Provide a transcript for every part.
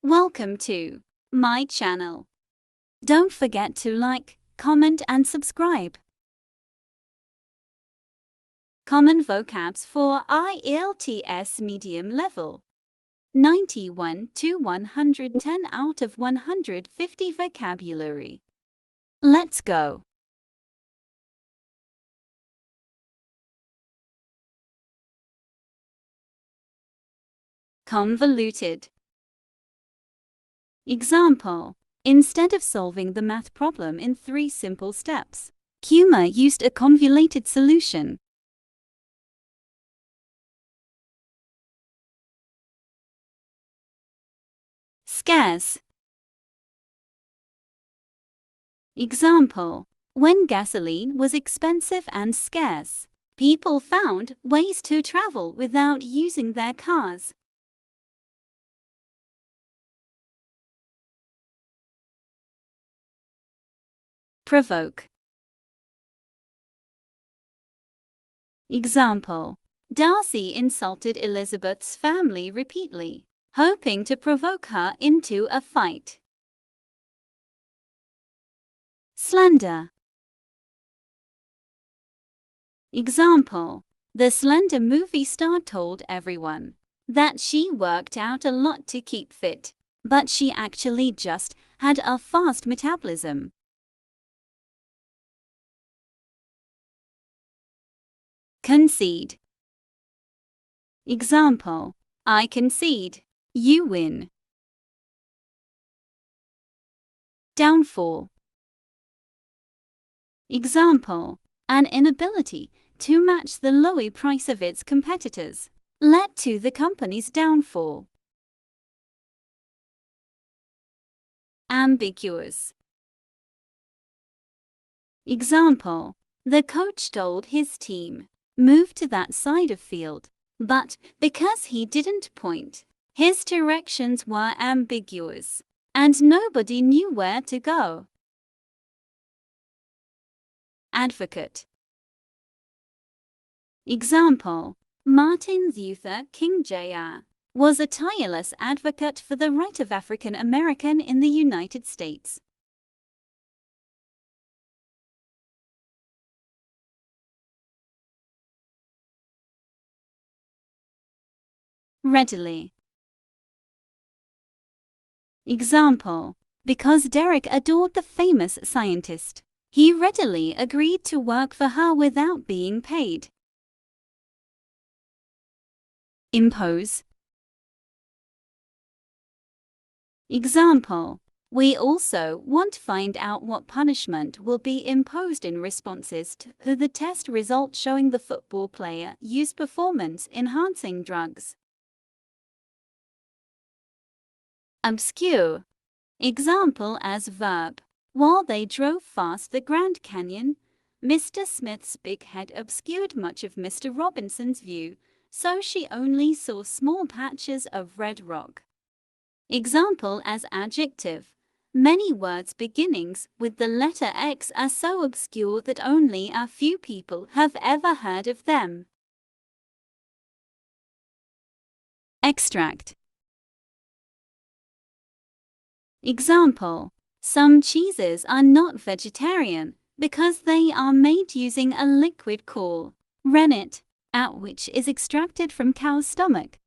Welcome to my channel. Don't forget to like, comment and subscribe. Common vocabs for Ielts medium level. 91 to 110 out of 150 vocabulary. Let's go. Convoluted. Example. Instead of solving the math problem in 3 simple steps, Kuma used a convoluted solution. Scarce. Example. When gasoline was expensive and scarce, people found ways to travel without using their cars. Provoke. Example. Darcy insulted Elizabeth's family repeatedly, hoping to provoke her into a fight. Slender. Example. The slender movie star told everyone that she worked out a lot to keep fit, but she actually just had a fast metabolism. Concede. Example. I concede. You win. Downfall. Example. An inability to match the low price of its competitors led to the company's downfall. Ambiguous. Example. The coach told his team, move to that side of field, but because he didn't point, his directions were ambiguous, and nobody knew where to go. Advocate. Example. Martin Luther King Jr. was a tireless advocate for the right of African American in the United States. Readily. Example. Because Derek adored the famous scientist, he readily agreed to work for her without being paid. Impose. Example. We also want to find out what punishment will be imposed in responses to the test result showing the football player used performance-enhancing drugs. Obscure. Example as verb. While they drove past the Grand Canyon, Mr. Smith's big head obscured much of Mr. Robinson's view, so she only saw small patches of red rock. Example as adjective. Many words beginnings with the letter X are so obscure that only a few people have ever heard of them. Extract. Example. Some cheeses are not vegetarian because they are made using a liquid called rennet, which is extracted from cow's stomach.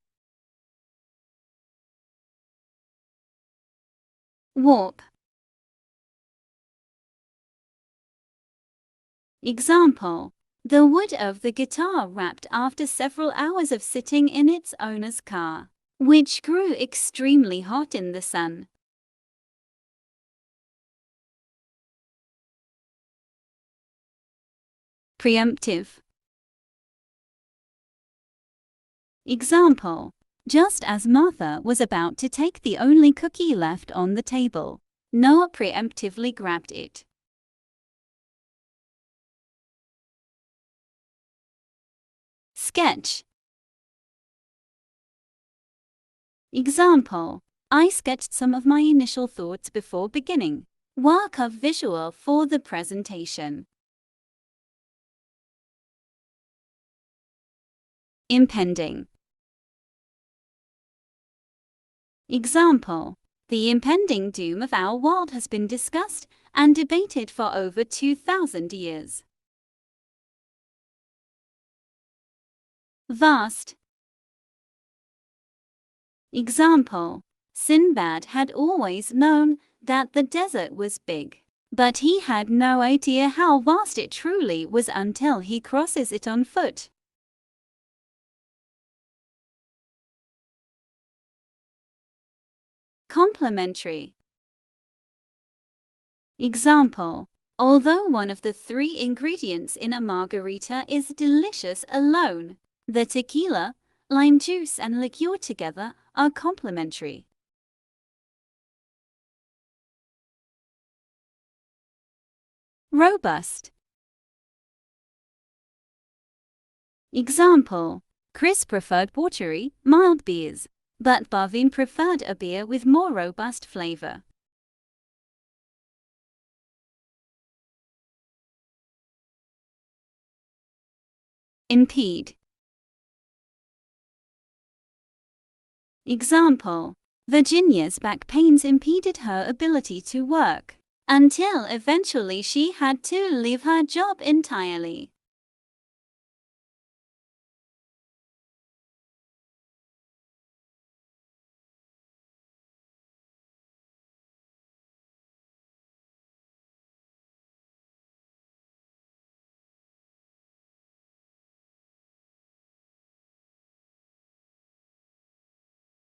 Warp. Example. The wood of the guitar wrapped after several hours of sitting in its owner's car, which grew extremely hot in the sun. Preemptive. Example. Just as Martha was about to take the only cookie left on the table, Noah preemptively grabbed it. Sketch. Example. I sketched some of my initial thoughts before beginning work of visual for the presentation. Impending. Example. The impending doom of our world has been discussed and debated for over 2,000 years. Vast. Example: Sinbad had always known that the desert was big, but he had no idea how vast it truly was until he crosses it on foot. Complementary. Example: although one of the 3 ingredients in a margarita is delicious alone, the tequila, lime juice, and liqueur together are complementary. Robust. Example: Chris preferred watery, mild beers, but Barvin preferred a beer with more robust flavor. Impede. Example: Virginia's back pains impeded her ability to work, until eventually she had to leave her job entirely.